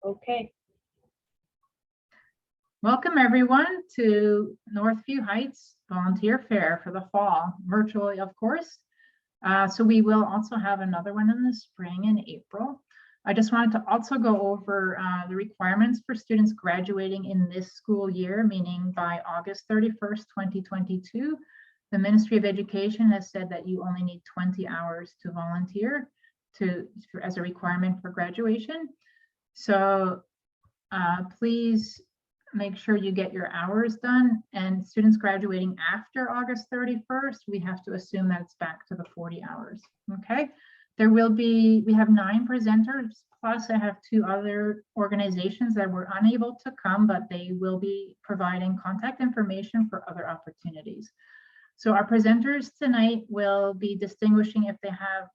Okay. Welcome everyone to Northview Heights Volunteer Fair for the fall, virtually of course. So we will also have another one in the spring in April. I just wanted to also go over the requirements for students graduating in this school year, meaning by August 31st, 2022. The Ministry of Education has said that you only need 20 hours to volunteer as a requirement for graduation. So please make sure you get your hours done, and students graduating after August 31st, we have to assume that it's back to the 40 hours, okay? We have 9 presenters, plus I have 2 other organizations that were unable to come, but they will be providing contact information for other opportunities. So our presenters tonight will be distinguishing if they have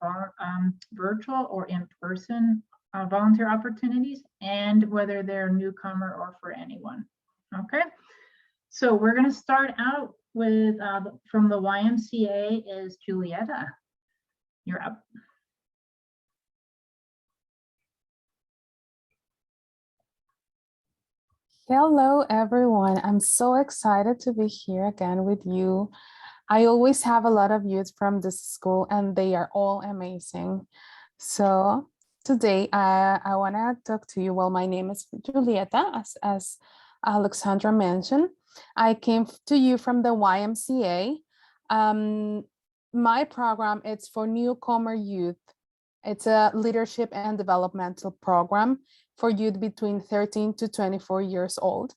virtual or in-person volunteer opportunities, and whether they're newcomer or for anyone. Okay, so we're going to start out with from the YMCA is Julieta. You're up. Hello, everyone. I'm so excited to be here again with you. I always have a lot of youth from this school and they are all amazing. So today I want to talk to you. Well, my name is Julieta, as Alexandra mentioned. I came to you from the YMCA. My program is for newcomer youth. It's a leadership and developmental program for youth between 13 to 24 years old.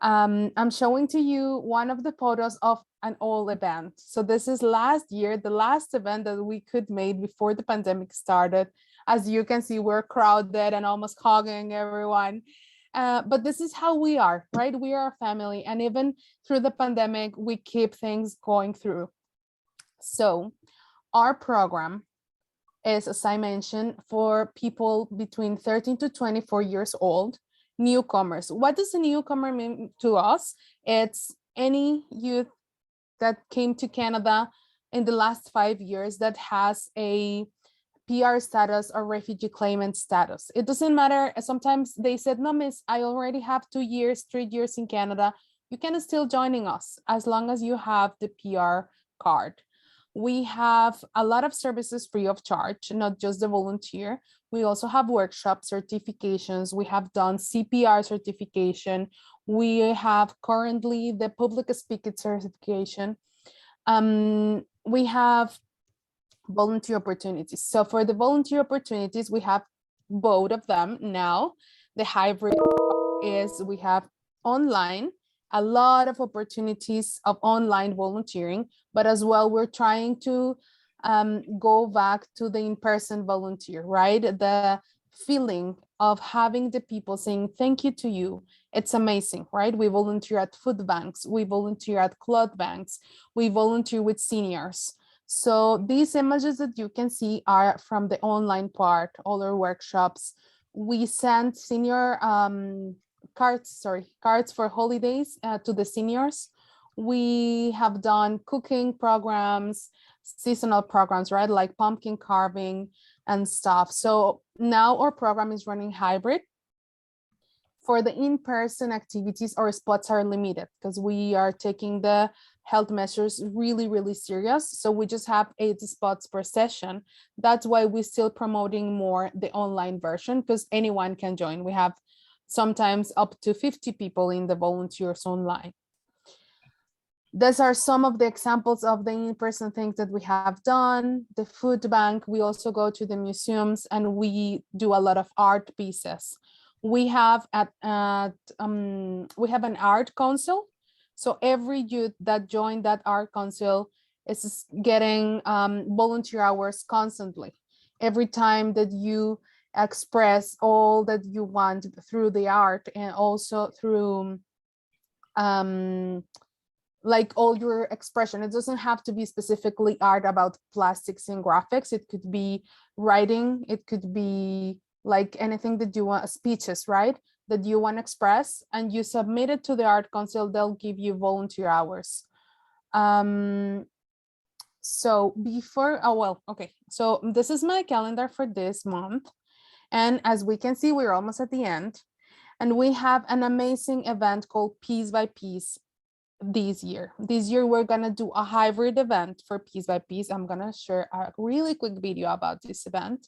I'm showing to you one of the photos of an old event. So this is last year, the last event that we could make before the pandemic started. As you can see, we're crowded and almost hugging everyone. But this is how we are, right? We are a family. And even through the pandemic, we keep things going through. So our program is, as I mentioned, for people between 13 to 24 years old, newcomers. What does a newcomer mean to us? It's any youth that came to Canada in the last 5 years that has a PR status or refugee claimant status. It doesn't matter. Sometimes they said, no, miss, I already have 2 years, 3 years in Canada. You can still joining us as long as you have the PR card. We have a lot of services free of charge, not just the volunteer. We also have workshop certifications. We have done CPR certification. We have currently the public speaking certification. We have volunteer opportunities. So for the volunteer opportunities, we have both of them now. The hybrid is we have online, a lot of opportunities of online volunteering, but as well, we're trying to go back to the in-person volunteer, right? The feeling of having the people saying thank you to you. It's amazing, right? We volunteer at food banks, we volunteer at cloth banks, we volunteer with seniors. So these images that you can see are from the online part, all our workshops. We send senior cards for holidays to the seniors. We have done cooking programs, seasonal programs, right? Like pumpkin carving and stuff. So now our program is running hybrid. For the in-person activities, our spots are limited because we are taking the health measures really, really serious. So we just have 80 spots per session. That's why we're still promoting more the online version, because anyone can join. We have sometimes up to 50 people in the volunteers online. These are some of the examples of the in-person things that we have done. The food bank, we also go to the museums and we do a lot of art pieces. We have we have an art council. So every youth that joined that art council is getting volunteer hours constantly. Every time that you express all that you want through the art and also through like all your expression. It doesn't have to be specifically art about plastics and graphics. It could be writing. It could be like anything that you want, speeches, right? That you want to express, and you submit it to the art council. They'll give you volunteer hours. So before, oh, well, okay. So this is my calendar for this month. And as we can see, we're almost at the end. And we have an amazing event called Piece by Piece this year. This year, we're gonna do a hybrid event for Piece by Piece. I'm gonna share a really quick video about this event.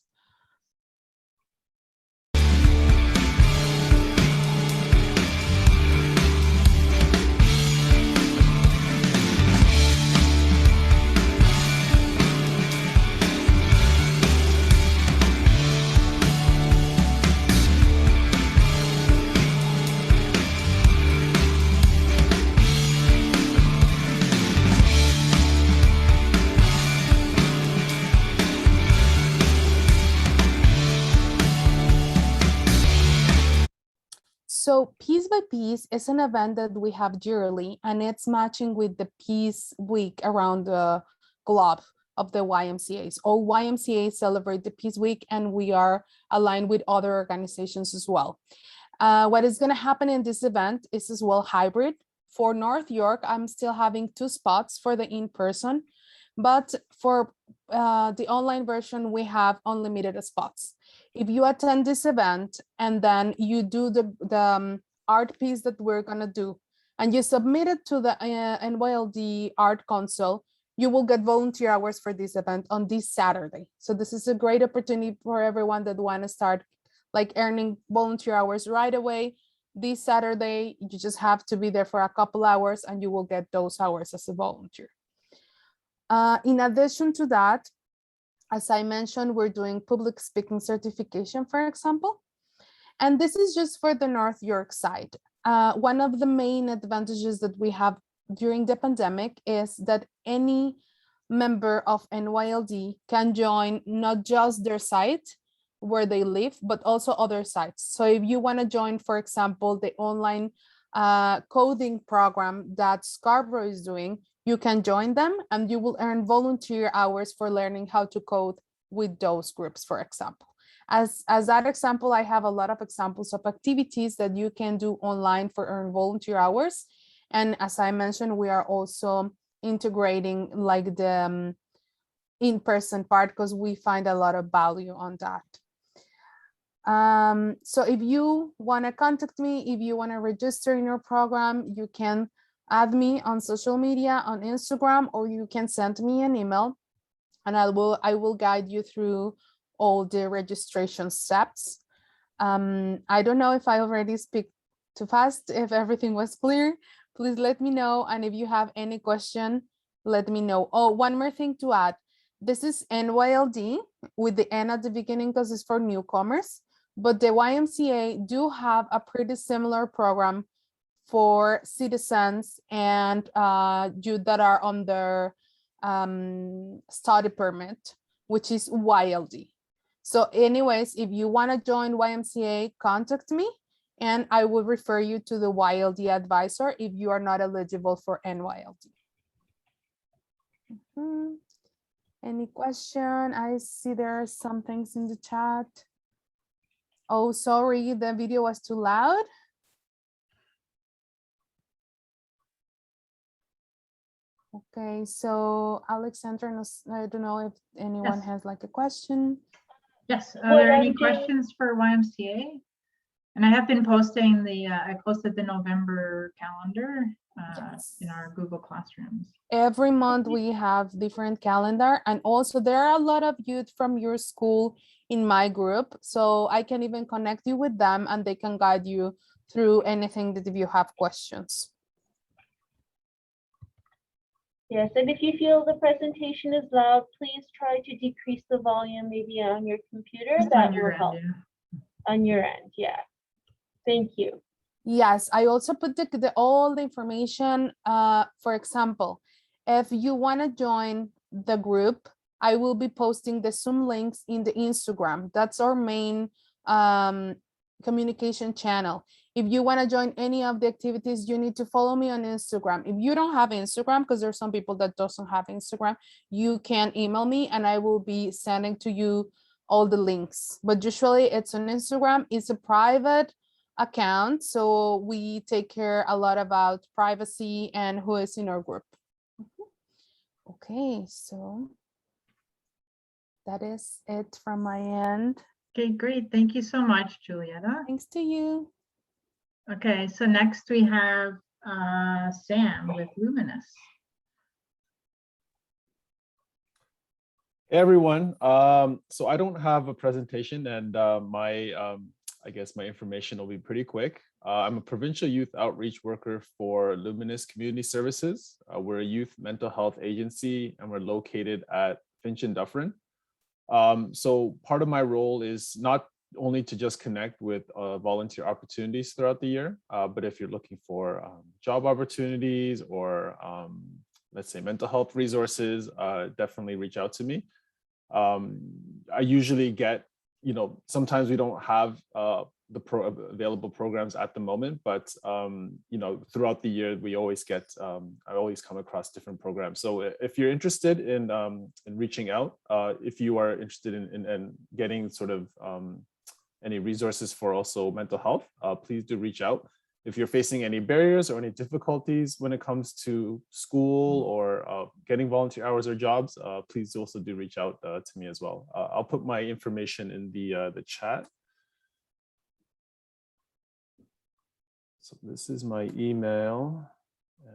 So Piece by Piece is an event that we have yearly, and it's matching with the Peace Week around the globe of the YMCAs. All YMCAs celebrate the Peace Week, and we are aligned with other organizations as well. What is going to happen in this event is as well hybrid. For North York, I'm still having 2 spots for the in-person, but for the online version, we have unlimited spots. If you attend this event and then you do the art piece that we're gonna do, and you submit it to the NYLD Art Council, you will get volunteer hours for this event on this Saturday. So this is a great opportunity for everyone that wanna start like earning volunteer hours right away. This Saturday, you just have to be there for a couple hours and you will get those hours as a volunteer. In addition to that, as I mentioned, we're doing public speaking certification, for example, and this is just for the North York side. One of the main advantages that we have during the pandemic is that any member of NYLD can join not just their site where they live, but also other sites. So if you want to join, for example, the online coding program that Scarborough is doing, you can join them and you will earn volunteer hours for learning how to code with those groups, for example. As that example, I have a lot of examples of activities that you can do online for earn volunteer hours. And as I mentioned, we are also integrating like the in-person part because we find a lot of value on that. So if you want to contact me, if you want to register in your program, you can add me on social media, on Instagram, or you can send me an email and I will guide you through all the registration steps. I don't know if I already speak too fast. If everything was clear, please let me know. And if you have any question, let me know. Oh, one more thing to add. This is NYLD with the N at the beginning because it's for newcomers, but the YMCA do have a pretty similar program for citizens and youth that are on their study permit, which is YLD. So anyways, if you want to join YMCA, contact me and I will refer you to the YLD advisor if you are not eligible for NYLD. Any question? I see there are some things in the chat. Oh, sorry, the video was too loud. Okay, so Alexandra, I don't know if anyone has like a question. Yes, are there any questions for YMCA? And I have been posting I posted the November calendar in our Google Classrooms. Every month we have different calendar, and also there are a lot of youth from your school in my group, so I can even connect you with them and they can guide you through anything that if you have questions. Yes, and if you feel the presentation is loud, please try to decrease the volume maybe on your computer. That will help. On your end, yeah. Thank you. Yes, I also put all the information. For example, if you want to join the group, I will be posting the Zoom links in the Instagram. That's our main communication channel. If you want to join any of the activities, you need to follow me on Instagram. If you don't have Instagram, because there's some people that doesn't have Instagram, you can email me and I will be sending to you all the links. But usually it's on Instagram. It's a private account, so we take care a lot about privacy and who is in our group. Okay, so that is it from my end. Okay, great. Thank you so much, Julieta. Thanks to you. Okay, so next we have Sam with Luminous. Hey everyone, so I don't have a presentation, and I guess my information will be pretty quick. I'm a provincial youth outreach worker for Luminous Community Services. We're a youth mental health agency, and we're located at Finch and Dufferin. So part of my role is not only to just connect with volunteer opportunities throughout the year, but if you're looking for job opportunities or let's say mental health resources, definitely reach out to me. I usually get, sometimes we don't have available programs at the moment, but throughout the year we always get, I always come across different programs. So if you're interested in reaching out, if you are interested in getting sort of any resources for also mental health, please do reach out. If you're facing any barriers or any difficulties when it comes to school or getting volunteer hours or jobs, please also do reach out to me as well. I'll put my information in the chat. So this is my email,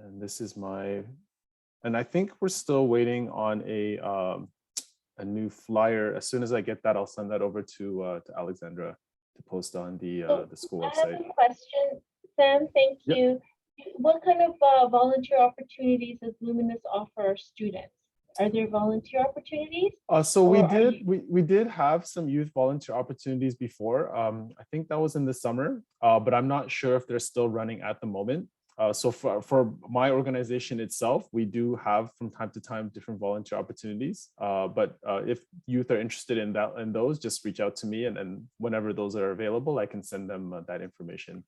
and this is and I think we're still waiting on a new flyer. As soon as I get that, I'll send that over to Alexandra to post on the school website. I have a question, Sam. Thank Yep. you. What kind of volunteer opportunities does Luminous offer our students? Are there volunteer opportunities? So Or are we did have some youth volunteer opportunities before. I think that was in the summer, but I'm not sure if they're still running at the moment. So for my organization itself, we do have from time to time different volunteer opportunities. But if youth are interested in those, just reach out to me, and whenever those are available, I can send them that information.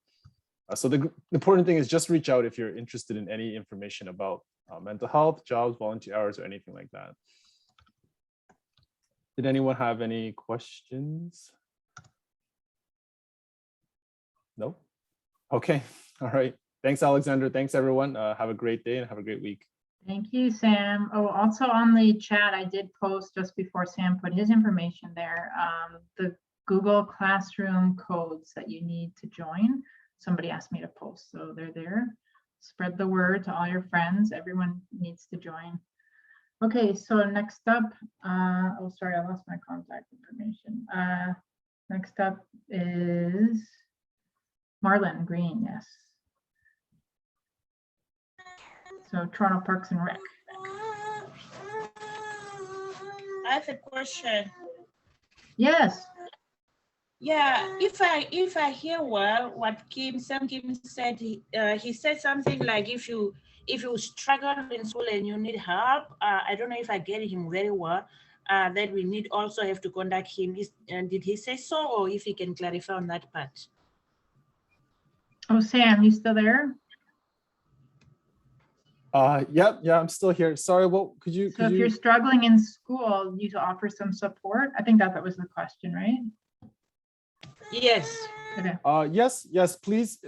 So the important thing is just reach out if you're interested in any information about mental health, jobs, volunteer hours, or anything like that. Did anyone have any questions? No? Okay, all right. Thanks, Alexander. Thanks, everyone. Have a great day and have a great week. Thank you, Sam. Oh, also on the chat, I did post just before Sam put his information there, the Google Classroom codes that you need to join. Somebody asked me to post, so they're there. Spread the word to all your friends. Everyone needs to join. Okay, so next up, oh, sorry, I lost my contact information. Next up is Marlon Green, yes. So Toronto Parks and Rec. I have a question. Yes. Yeah, if I hear well what Sam Kim said, he said something like if you struggle in school and you need help, I don't know if I get him very well, that we need also have to contact him. Did he say so, or if he can clarify on that part? Oh, Sam, you still there? Yeah, I'm still here. Sorry, what could you? So if you're struggling in school, you offer some support. I think that was the question, right? Yes. Okay. Yes, please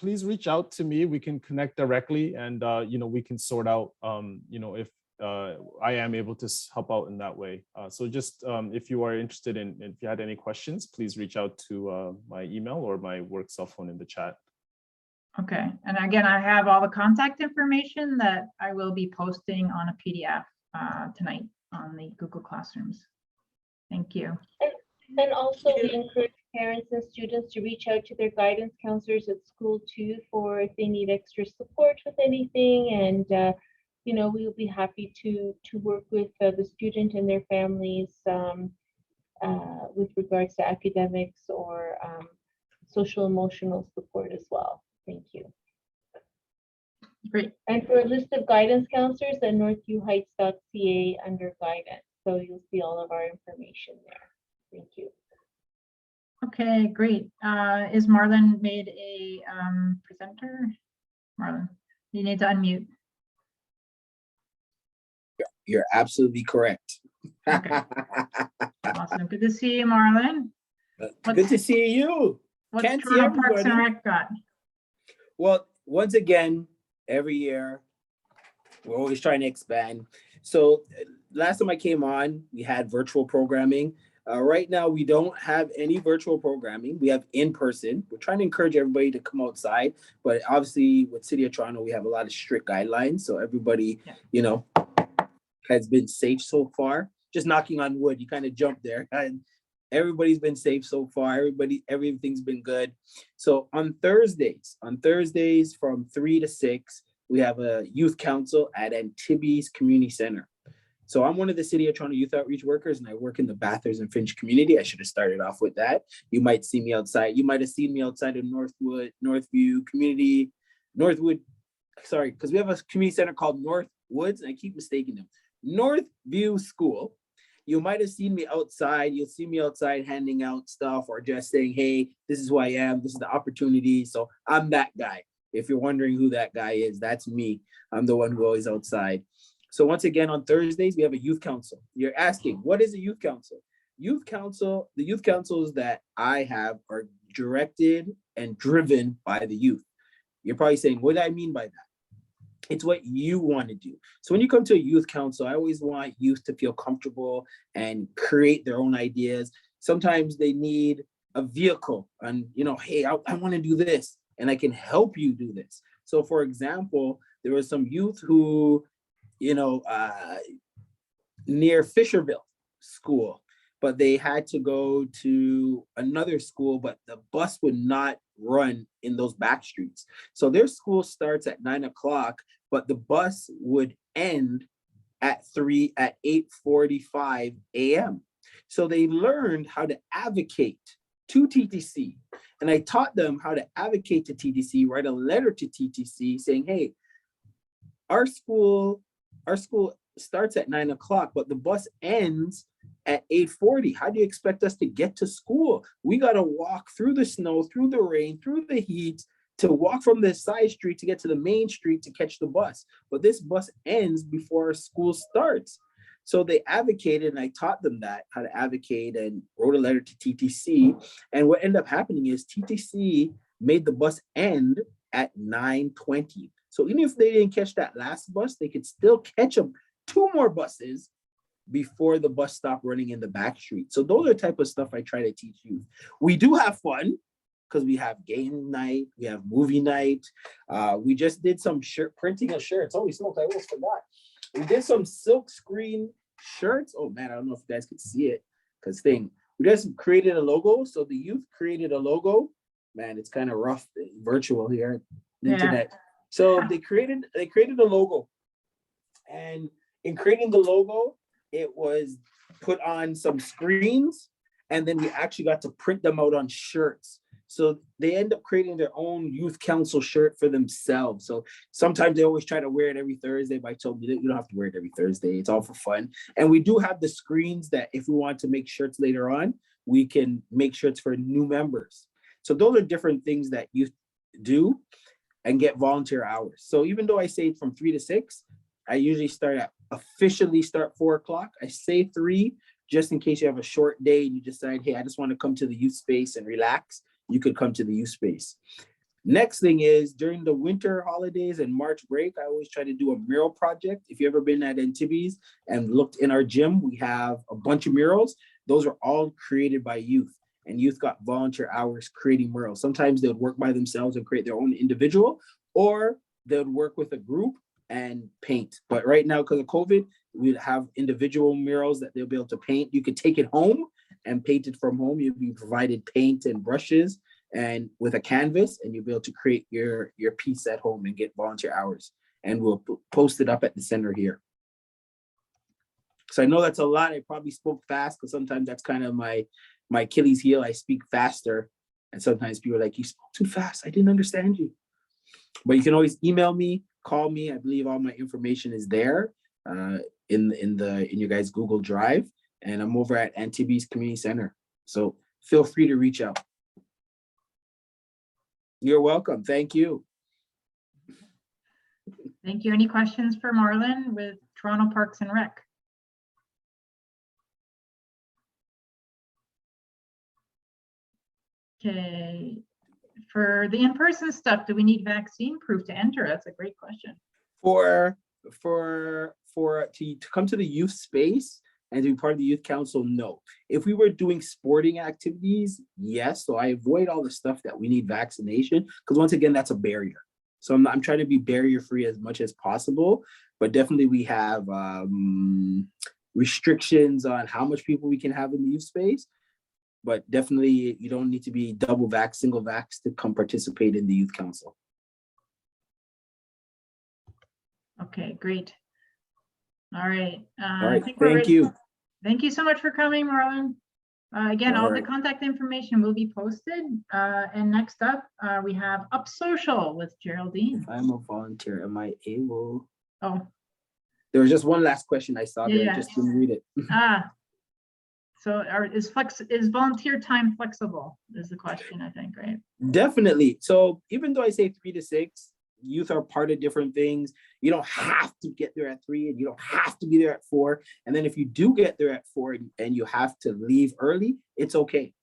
reach out to me. We can connect directly, and we can sort out if I am able to help out in that way. So just if you are interested if you had any questions, please reach out to my email or my work cell phone in the chat. Okay, and again, I have all the contact information that I will be posting on a PDF tonight on the Google Classrooms. Thank you. And also we encourage parents and students to reach out to their guidance counselors at school too, for if they need extra support with anything. And we'll be happy to work with the student and their families with regards to academics or social emotional support as well. Thank you. Great. And for a list of guidance counselors at northviewheights.ca under guidance. So you'll see all of our information there. Thank you. Okay, great. Is Marlon made a presenter? Marlon, you need to unmute. You're absolutely correct. Okay. Awesome. Good to see you, Marlon. Good to see you. What's Can't see Toronto Parks and everybody. Rec got? Well, once again, every year, we're always trying to expand. So last time I came on, we had virtual programming. Right now, we don't have any virtual programming. We have in person. We're trying to encourage everybody to come outside, but obviously with City of Toronto, we have a lot of strict guidelines. So everybody, you know, has been safe so far. Just knocking on wood, you kind of jumped there. And everybody's been safe so far. Everything's been good. So on Thursdays from 3 to 6, we have a youth council at Antibes Community Center. So I'm one of the City of Toronto Youth Outreach workers, and I work in the Bathurst and Finch community. I should have started off with that. You might see me outside. You might have seen me outside of Northview community, sorry, because we have a community center called Northwoods, and I keep mistaking them. Northview School. You might have seen me outside. You'll see me outside handing out stuff or just saying, hey, this is who I am. This is the opportunity. So I'm that guy. If you're wondering who that guy is, that's me. I'm the one who always outside. So once again, on Thursdays, we have a youth council. You're asking, what is a youth council? The youth councils that I have are directed and driven by the youth. You're probably saying, what do I mean by that? It's what you want to do. So when you come to a youth council, I always want youth to feel comfortable and create their own ideas. Sometimes they need a vehicle and, you know, hey, I want to do this and I can help you do this. So for example, there was some youth who, you know, near Fisherville School, but they had to go to another school, but the bus would not run in those back streets. So their school starts at 9 o'clock, but the bus would end at 8:45 a.m. So they learned how to advocate to TTC. And I taught them how to advocate to TTC, write a letter to TTC saying, hey, our school starts at 9 o'clock, but the bus ends at 8:40. How do you expect us to get to school? We got to walk through the snow, through the rain, through the heat, to walk from the side street to get to the main street to catch the bus. But this bus ends before our school starts. So they advocated, and I taught them how to advocate, and wrote a letter to TTC. And what ended up happening is TTC made the bus end at 9:20. So even if they didn't catch that last bus, they could still catch 2 more buses before the bus stopped running in the back street. So those are the type of stuff I try to teach you. We do have fun because we have game night, we have movie night. We just did some printing of shirts. Holy smokes, I almost forgot. We did some silk screen shirts. Oh man, I don't know if you guys could see it we just created a logo. So the youth created a logo. Man, it's kind of rough, virtual here, internet. So they created a logo, and in creating the logo, it was put on some screens, and then we actually got to print them out on shirts. So they end up creating their own youth council shirt for themselves. So sometimes they always try to wear it every Thursday, but I told them you don't have to wear it every Thursday. It's all for fun. And we do have the screens that if we want to make shirts later on, we can make shirts for new members. So those are different things that youth do and get volunteer hours. So even though I say from 3 to 6, I usually officially start 4 o'clock. I say 3 just in case you have a short day and you decide, hey, I just want to come to the youth space and relax. You could come to the youth space. Next thing is during the winter holidays and March break, I always try to do a mural project. If you've ever been at Antibes and looked in our gym, we have a bunch of murals. Those are all created by youth, and youth got volunteer hours creating murals. Sometimes they would work by themselves and create their own individual, or they would work with a group and paint. But right now, because of COVID, we have individual murals that they'll be able to paint. You could take it home and paint it from home. You'll be provided paint and brushes and with a canvas, and you'll be able to create your piece at home and get volunteer hours. And we'll post it up at the center here. So I know that's a lot. I probably spoke fast because sometimes that's kind of my Achilles heel. I speak faster, and sometimes people are like, you spoke too fast. I didn't understand you. But you can always email me, call me. I believe all my information is there in your guys' Google Drive. And I'm over at Antibes Community Center. So feel free to reach out. You're welcome. Thank you. Thank you. Any questions for Marlon with Toronto Parks and Rec? Okay. For the in-person stuff, do we need vaccine proof to enter? That's a great question. To come to the youth space And to be part of the youth council, no. If we were doing sporting activities, yes. So I avoid all the stuff that we need vaccination, because once again, that's a barrier. So I'm trying to be barrier free as much as possible, but definitely we have restrictions on how much people we can have in the youth space. But definitely you don't need to be double vax, single vax to come participate in the youth council. Okay, great. All right. All right, I think we're thank ready. you. Thank you so much for coming, Marlon. Again, all the right. contact information will be posted. And next up, we have Up Social with Geraldine. If I'm a volunteer, am I able? Oh, There was just one last question I saw there. Yeah. I just didn't read it. So is volunteer time flexible is the question, I think, right? Definitely. So even though I say 3 to 6, youth are part of different things. You don't have to get there at 3 and you don't have to be there at 4. And then if you do get there at 4 and you have to leave early, it's okay.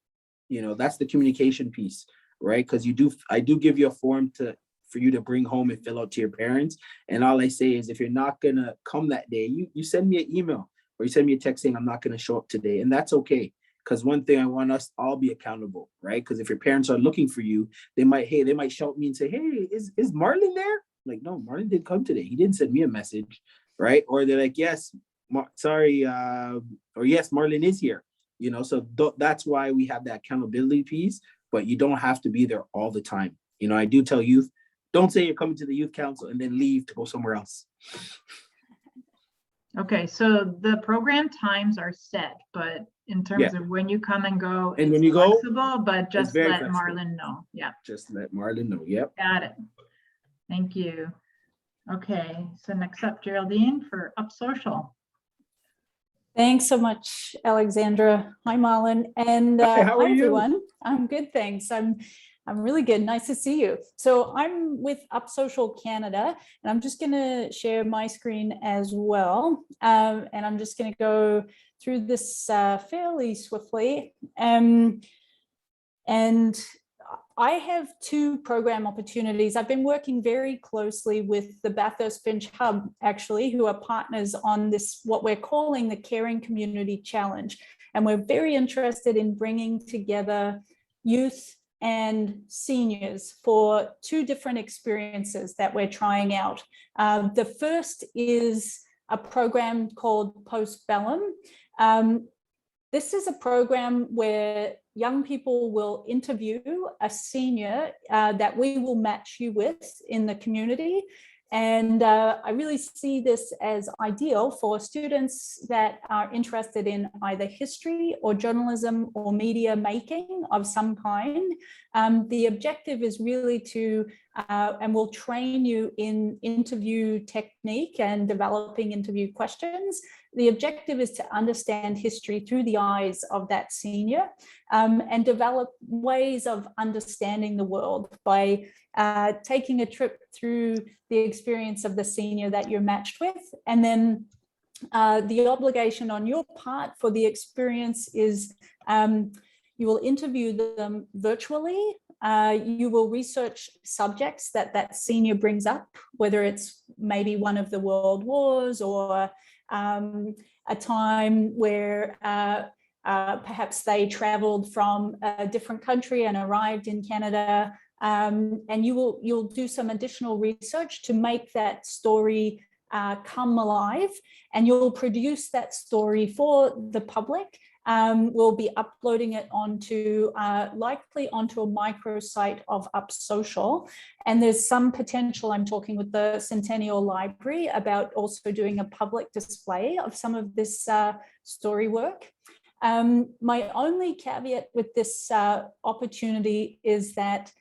You know, that's the communication piece, right? Because I do give you a form for you to bring home and fill out to your parents. And all I say is if you're not gonna come that day, you send me an email or you send me a text saying I'm not gonna show up today. And that's okay. Because one thing I want us all be accountable, right? Because if your parents are looking for you, they might shout me and say, hey, is Marlon there? Like, no, Marlon didn't come today. He didn't send me a message, right? Or they're like, yes, sorry, or yes, Marlon is here. You know, so that's why we have that accountability piece, but you don't have to be there all the time. You know, I do tell youth, don't say you're coming to the youth council and then leave to go somewhere else. Okay, so the program times are set, but in terms of when you come and go, and it's when you flexible, go, but just very let flexible. Marlon know. Yeah. Just let Marlon know. Yep. Got it. Thank you. Okay, so next up, Geraldine for Up Social. Thanks so much, Alexandra. Hi, Marlon. And Hi, how are you? everyone. I'm good, thanks. I'm really good. Nice to see you. So I'm with Up Social Canada, and I'm just going to share my screen as well. And I'm just going to go through this fairly swiftly. And I have 2 program opportunities. I've been working very closely with the Bathurst Finch Hub, actually, who are partners on this, what we're calling the Caring Community Challenge. And we're very interested in bringing together youth and seniors for 2 different experiences that we're trying out. The first is a program called Postbellum. This is a program where young people will interview a senior that we will match you with in the community. And I really see this as ideal for students that are interested in either history or journalism or media making of some kind. The objective is really to, and we'll train you in interview technique and developing interview questions. The objective is to understand history through the eyes of that senior and develop ways of understanding the world by taking a trip through the experience of the senior that you're matched with. And then the obligation on your part for the experience is you will interview them virtually. You will research subjects that senior brings up, whether it's maybe one of the world wars or a time where perhaps they traveled from a different country and arrived in Canada. And you'll do some additional research to make that story come alive, and you'll produce that story for the public. We'll be uploading it onto likely onto a microsite of Up Social, and there's some potential. I'm talking with the Centennial Library about also doing a public display of some of this story work. My only caveat with this opportunity is that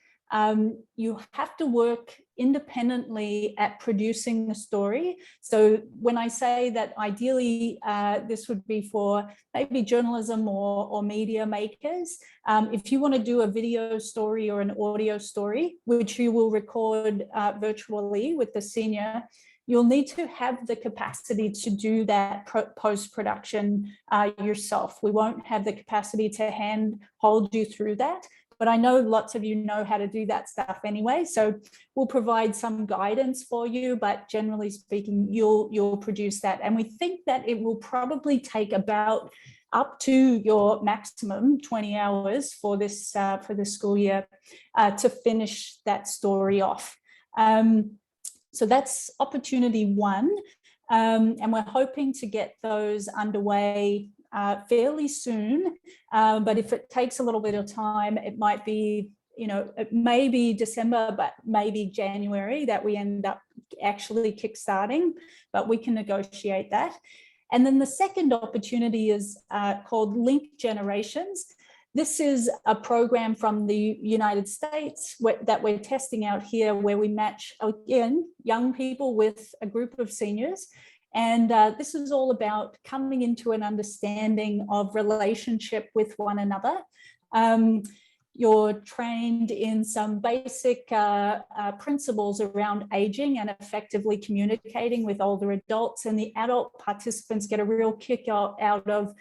you have to work independently at producing the story. So when I say that ideally this would be for maybe journalism or media makers, if you want to do a video story or an audio story, which you will record virtually with the senior, you'll need to have the capacity to do that post-production yourself. We won't have the capacity to hand hold you through that. but I know lots of you know how to do that stuff anyway. So we'll provide some guidance for you, but generally speaking, you'll produce that. And we think that it will probably take about up to your maximum 20 hours for this school year to finish that story off. So that's opportunity one. And we're hoping to get those underway fairly soon. But if it takes a little bit of time, it might be, it may be December, but maybe January that we end up actually kickstarting, but we can negotiate that. And then the second opportunity is called Link Generations. This is a program from the United States that we're testing out here, where we match, again, young people with a group of seniors. And this is all about coming into an understanding of relationship with one another. You're trained in some basic principles around aging and effectively communicating with older adults, and the adult participants get a real kick out of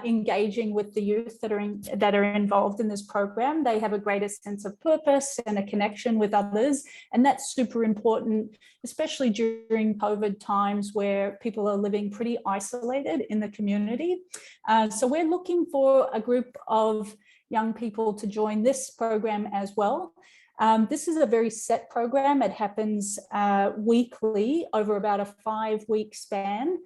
engaging with the youth that are involved in this program. They have a greater sense of purpose and a connection with others, and that's super important, especially during COVID times where people are living pretty isolated in the community. So we're looking for a group of young people to join this program as well. This is a very set program. It happens weekly over about a 5-week span.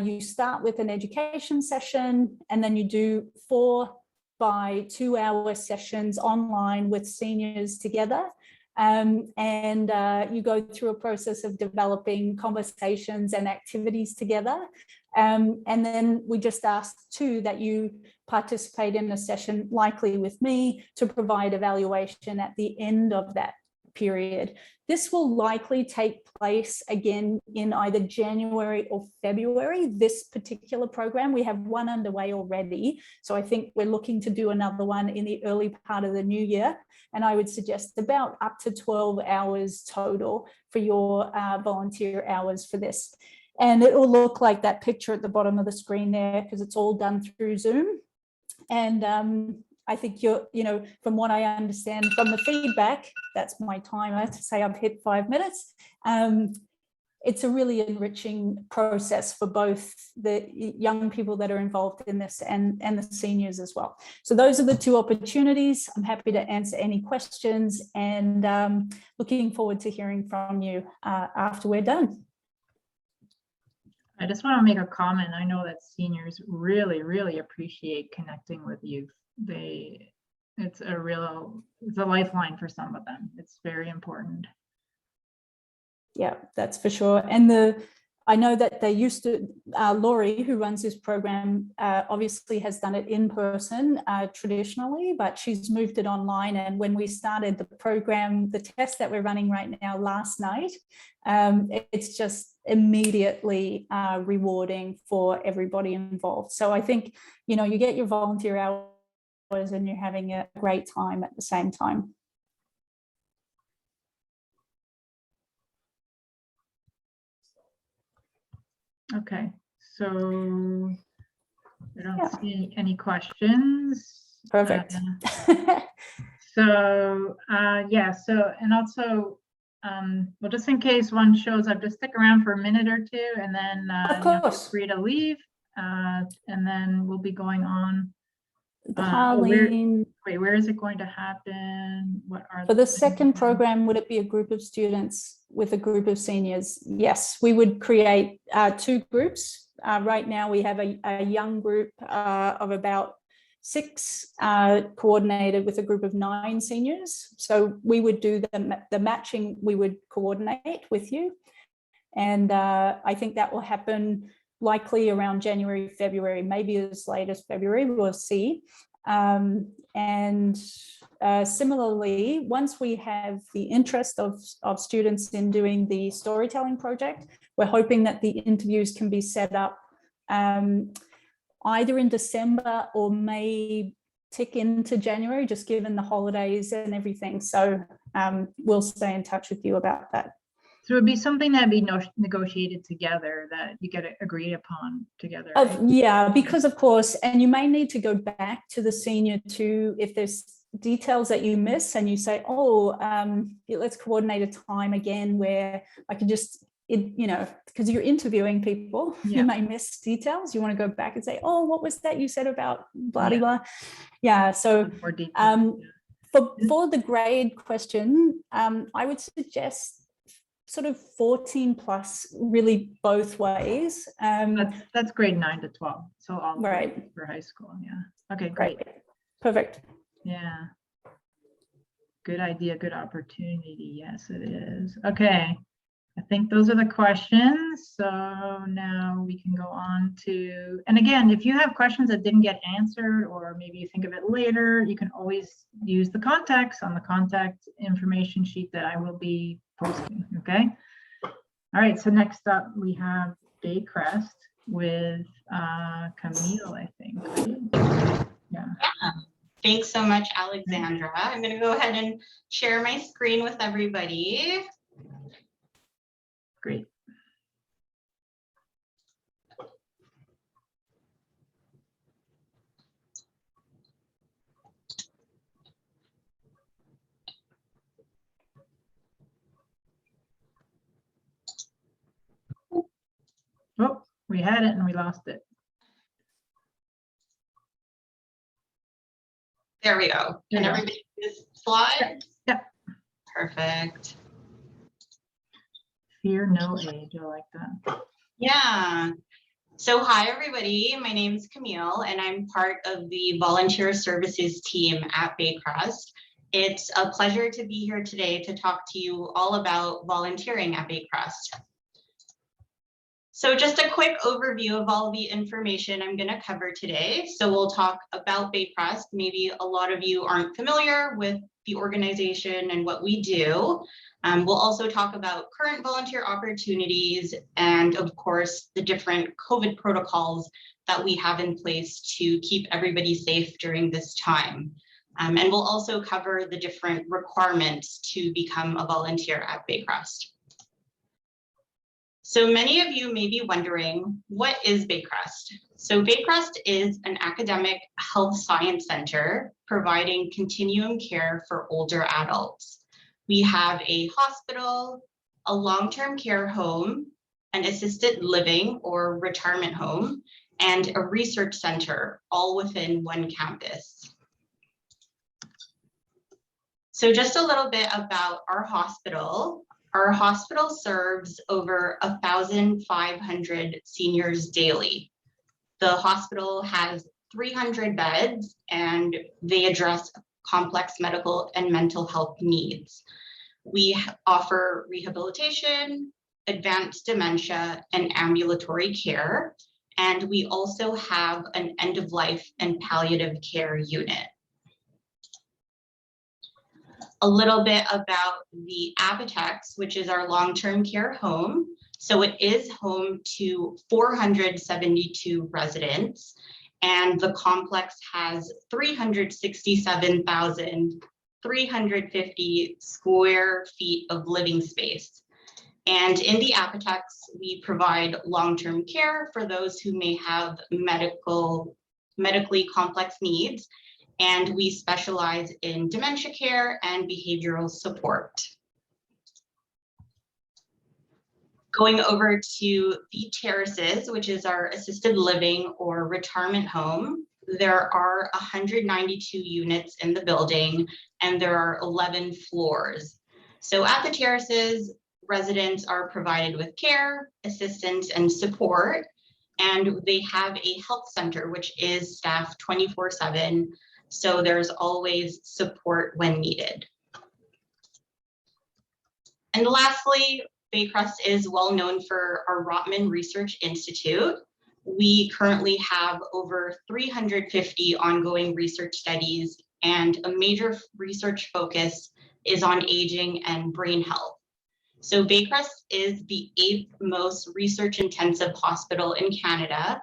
You start with an education session, and then you do 4 by 2-hour sessions online with seniors together. And you go through a process of developing conversations and activities together. And then we just ask too that you participate in a session, likely with me, to provide evaluation at the end of that period. This will likely take place again in either January or February, this particular program. We have one underway already, so I think we're looking to do another one in the early part of the new year. And I would suggest about up to 12 hours total for your volunteer hours for this. And it will look like that picture at the bottom of the screen there, because it's all done through Zoom. And I think from what I understand from the feedback, that's my timer to say I've hit 5 minutes. It's a really enriching process for both the young people that are involved in this and the seniors as well. So those are the 2 opportunities. I'm happy to answer any questions, and looking forward to hearing from you after we're done. I just want to make a comment. I know that seniors really, really appreciate connecting with youth. It's a lifeline for some of them. It's very important. Yeah, that's for sure. And I know that they used to, Laurie, who runs this program, obviously has done it in person traditionally, but she's moved it online. And when we started the program, the test that we're running right now last night, it's just immediately rewarding for everybody involved. So I think, you get your volunteer hours and you're having a great time at the same time. Okay, so I don't see any questions. Perfect. And also, well, just in case one shows up, just stick around for a minute or 2, and then feel free to leave, and then we'll be going on. Where is it going to happen? What are for the second program? Would it be a group of students with a group of seniors? Yes, we would create 2 groups. Right now we have a young group of about 6 coordinated with a group of 9 seniors. So we would do the matching, we would coordinate with you. And I think that will happen likely around January, February, maybe as late as February, we'll see. Similarly, once we have the interest of students in doing the storytelling project, we're hoping that the interviews can be set up either in December or may tick into January, just given the holidays and everything. So we'll stay in touch with you about that. So it would be something that'd be negotiated together, that you get it agreed upon together. Right? Yeah, because of course, and you may need to go back to the senior too, if there's details that you miss and you say, oh, yeah, let's coordinate a time again where I can just, you know, because you're interviewing people, Yeah. you may miss details. You want to go back and say, oh, what was that you said about blah, Yeah. blah, blah. Yeah, so More detail. for the grade question, I would suggest sort of 14 plus, really both ways. That's grade 9 to 12. So all Right. for high school. Yeah. Okay, great. Perfect. Yeah. Good idea, good opportunity. Yes, it is. Okay. I think those are the questions. So now we can go on to, and again, if you have questions that didn't get answered, or maybe you think of it later, you can always use the contacts on the contact information sheet that I will be posting. Okay. All right. So next up we have Baycrest with Camille, I think. Right? Yeah. Thanks so much, Alexandra. I'm going to go ahead and share my screen with everybody. Great. Oh, we had it and we lost it. There we go. Can Yeah. everybody see this slide? Yeah. Perfect. Fear no age. I like that. Yeah. So hi, everybody. My name is Camille, and I'm part of the volunteer services team at Baycrest. It's a pleasure to be here today to talk to you all about volunteering at Baycrest. So just a quick overview of all the information I'm going to cover today. So we'll talk about Baycrest. Maybe a lot of you aren't familiar with the organization and what we do. We'll also talk about current volunteer opportunities and, of course, the different COVID protocols that we have in place to keep everybody safe during this time. And we'll also cover the different requirements to become a volunteer at Baycrest. So many of you may be wondering, what is Baycrest? So Baycrest is an academic health science center providing continuum care for older adults. We have a hospital, a long-term care home, an assisted living or retirement home, and a research center, all within one campus. So just a little bit about our hospital. Our hospital serves over 1,500 seniors daily. The hospital has 300 beds and they address complex medical and mental health needs. We offer rehabilitation, advanced dementia, and ambulatory care. And we also have an end-of-life and palliative care unit. A little bit about the Apotex, which is our long-term care home. So it is home to 472 residents, and the complex has 367,350 square feet of living space. And in the Apotex, we provide long-term care for those who may have medically complex needs. And we specialize in dementia care and behavioral support. Going over to the Terraces, which is our assisted living or retirement home, there are 192 units in the building and there are 11 floors. So at the Terraces, residents are provided with care, assistance, and support. And they have a health center, which is staffed 24/7. So there's always support when needed. And lastly, Baycrest is well known for our Rotman Research Institute. We currently have over 350 ongoing research studies, and a major research focus is on aging and brain health. So Baycrest is the 8th most research intensive hospital in Canada.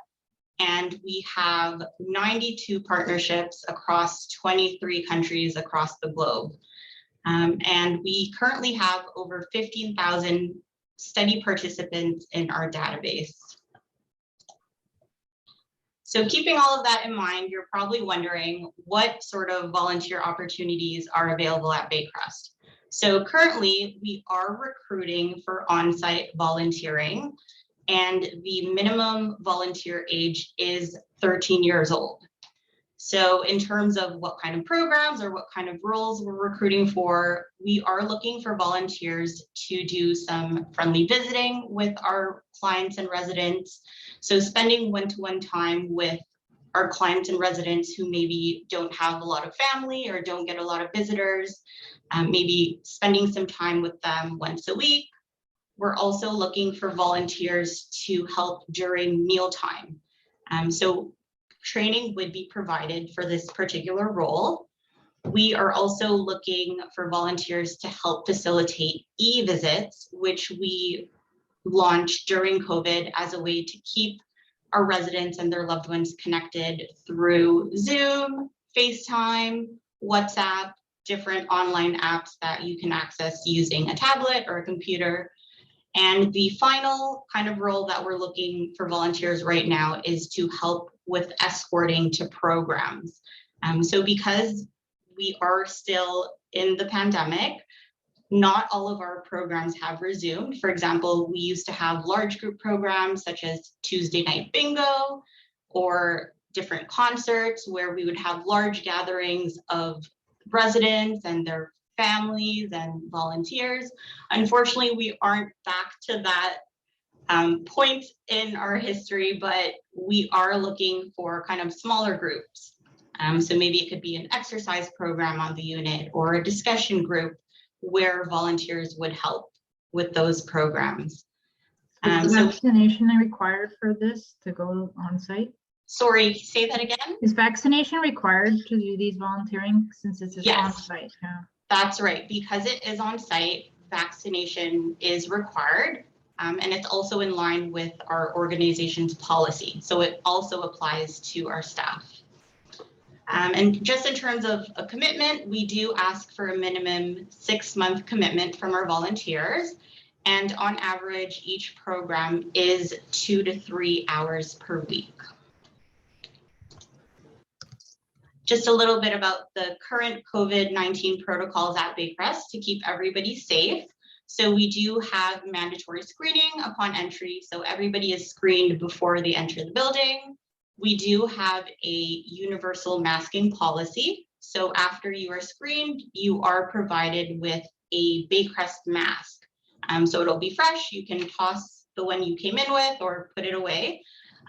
And we have 92 partnerships across 23 countries across the globe. And we currently have over 15,000 study participants in our database. So keeping all of that in mind, you're probably wondering what sort of volunteer opportunities are available at Baycrest. So currently we are recruiting for on-site volunteering, and the minimum volunteer age is 13 years old. So in terms of what kind of programs or what kind of roles we're recruiting for, we are looking for volunteers to do some friendly visiting with our clients and residents. So spending one-to-one time with our clients and residents who maybe don't have a lot of family or don't get a lot of visitors, maybe spending some time with them once a week. We're also looking for volunteers to help during mealtime. So training would be provided for this particular role. We are also looking for volunteers to help facilitate e-visits, which we launched during COVID as a way to keep our residents and their loved ones connected through Zoom, FaceTime, WhatsApp, different online apps that you can access using a tablet or a computer. And the final kind of role that we're looking for volunteers right now is to help with escorting to programs. So because we are still in the pandemic, not all of our programs have resumed. For example, we used to have large group programs such as Tuesday night bingo or different concerts where we would have large gatherings of residents and their families and volunteers. Unfortunately, we aren't back to that point in our history, but we are looking for kind of smaller groups. So maybe it could be an exercise program on the unit or a discussion group where volunteers would help with those programs. Is vaccination required for this to go on site? Sorry, say that again? Is vaccination required to do these volunteering since it's on site? Yeah. That's right. Because it is on site, vaccination is required. And it's also in line with our organization's policy. So it also applies to our staff. And just in terms of a commitment, we do ask for a minimum 6-month commitment from our volunteers. And on average, each program is 2 to 3 hours per week. Just a little bit about the current COVID-19 protocols at Baycrest to keep everybody safe. So we do have mandatory screening upon entry. So everybody is screened before they enter the building. We do have a universal masking policy. So after you are screened, you are provided with a Baycrest mask. So it'll be fresh. You can toss the one you came in with or put it away.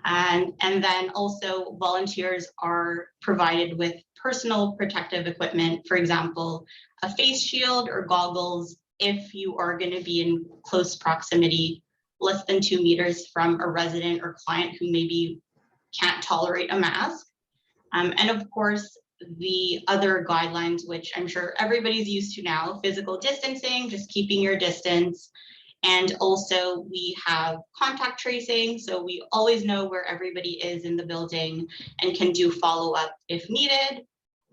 And then also volunteers are provided with personal protective equipment, for example, a face shield or goggles if you are going to be in close proximity, less than 2 meters from a resident or client who maybe can't tolerate a mask. And of course, the other guidelines, which I'm sure everybody's used to now, physical distancing, just keeping your distance. And also we have contact tracing. So we always know where everybody is in the building and can do follow-up if needed.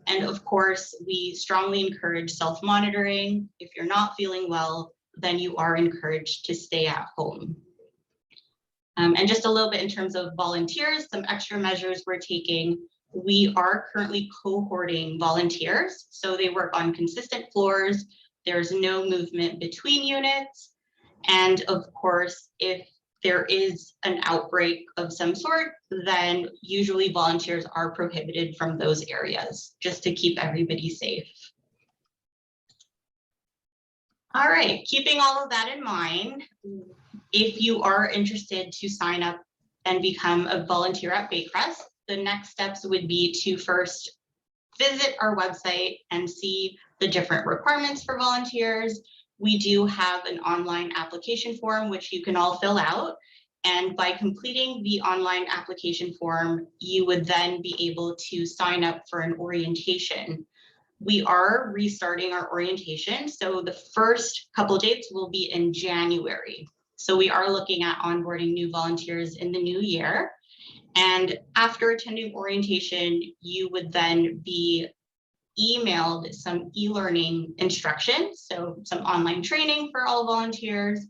And of course, we strongly encourage self-monitoring. If you're not feeling well, then you are encouraged to stay at home. And just a little bit in terms of volunteers, some extra measures we're taking. We are currently cohorting volunteers. So they work on consistent floors. There's no movement between units. And of course, if there is an outbreak of some sort, then usually volunteers are prohibited from those areas just to keep everybody safe. All right, keeping all of that in mind, if you are interested to sign up and become a volunteer at Baycrest, the next steps would be to first visit our website and see the different requirements for volunteers. We do have an online application form, which you can all fill out. And by completing the online application form, you would then be able to sign up for an orientation. We are restarting our orientation. So the first couple of dates will be in January. So we are looking at onboarding new volunteers in the new year. And after attending orientation, you would then be emailed some e-learning instructions, so some online training for all volunteers,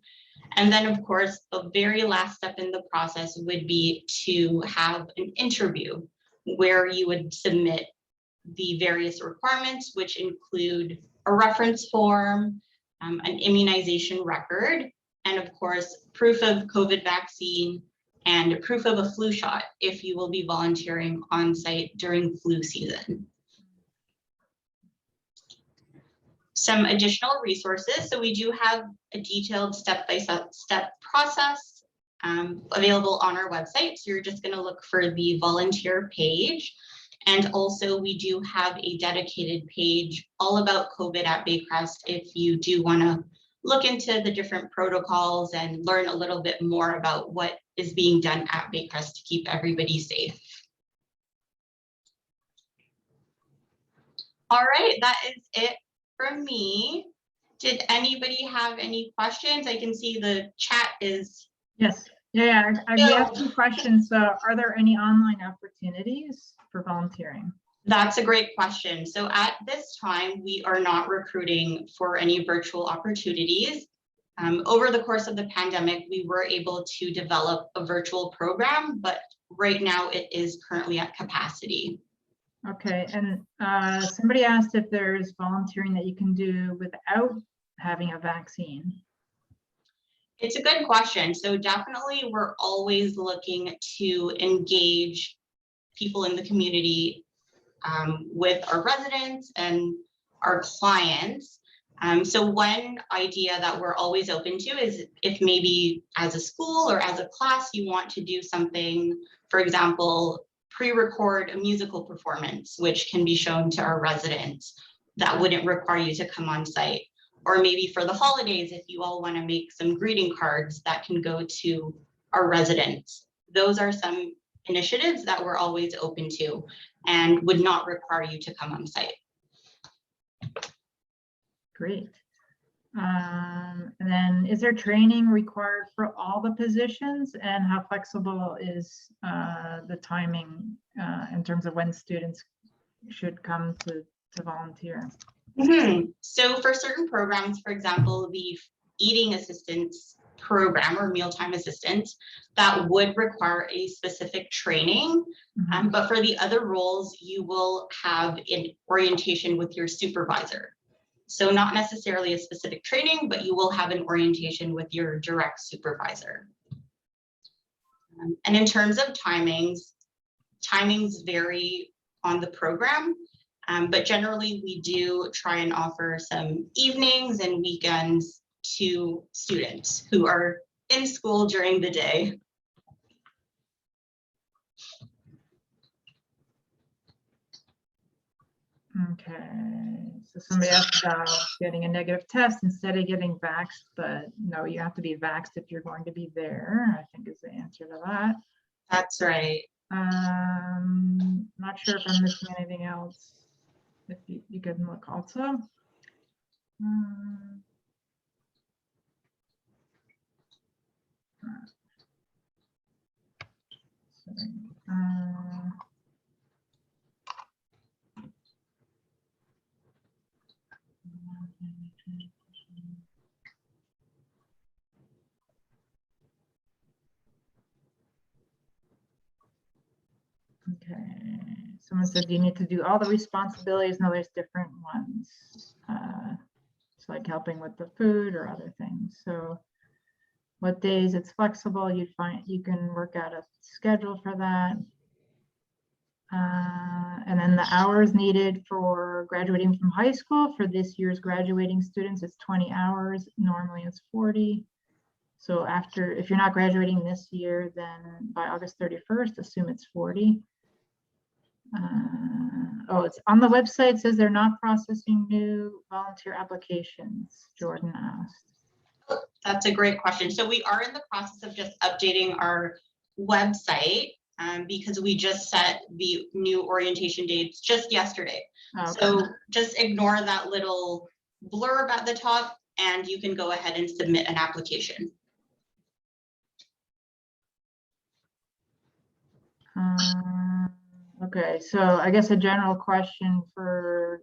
And then, of course, the very last step in the process would be to have an interview where you would submit the various requirements, which include a reference form, an immunization record, and of course, proof of COVID vaccine and proof of a flu shot if you will be volunteering on site during flu season. Some additional resources. So we do have a detailed step-by-step process available on our website. So you're just going to look for the volunteer page. And also we do have a dedicated page all about COVID at Baycrest if you do want to look into the different protocols and learn a little bit more about what is being done at Baycrest to keep everybody safe. All right, that is it from me. Did anybody have any questions? I can see the chat is. Yes, yeah, we have two questions. Are there any online opportunities for volunteering? That's a great question. So at this time, we are not recruiting for any virtual opportunities. Over the course of the pandemic, we were able to develop a virtual program, but right now it is currently at capacity. Okay, and somebody asked if there's volunteering that you can do without having a vaccine. It's a good question. So definitely we're always looking to engage people in the community with our residents and our clients. So one idea that we're always open to is if maybe as a school or as a class you want to do something, for example, pre-record a musical performance, which can be shown to our residents that wouldn't require you to come on site. Or maybe for the holidays, if you all want to make some greeting cards that can go to our residents. Those are some initiatives that we're always open to and would not require you to come on site. Great. And then is there training required for all the positions, and how flexible is the timing in terms of when students should come to volunteer? So for certain programs, for example, the eating assistance program or mealtime assistance, that would require a specific training. But for the other roles, you will have an orientation with your supervisor. So not necessarily a specific training, but you will have an orientation with your direct supervisor. And in terms of timings vary on the program, but generally we do try and offer some evenings and weekends to students who are in school during the day. Okay, so somebody asked about getting a negative test instead of getting vaxxed, but no, you have to be vaxxed if you're going to be there, I think is the answer to that. That's right. Not sure if I'm missing anything else. If you can look also. Okay, someone said you need to do all the responsibilities. No, there's different ones. It's like helping with the food or other things. So what days it's flexible, you can work out a schedule for that. And then the hours needed for graduating from high school for this year's graduating students is 20 hours. Normally it's 40. So if you're not graduating this year, then by August 31st, assume it's 40. Oh, it's on the website. It says they're not processing new volunteer applications, Jordan asked. That's a great question. So we are in the process of just updating our website because we just set the new orientation dates just yesterday. Okay. So just ignore that little blurb at the top and you can go ahead and submit an application. Okay, so I guess a general question for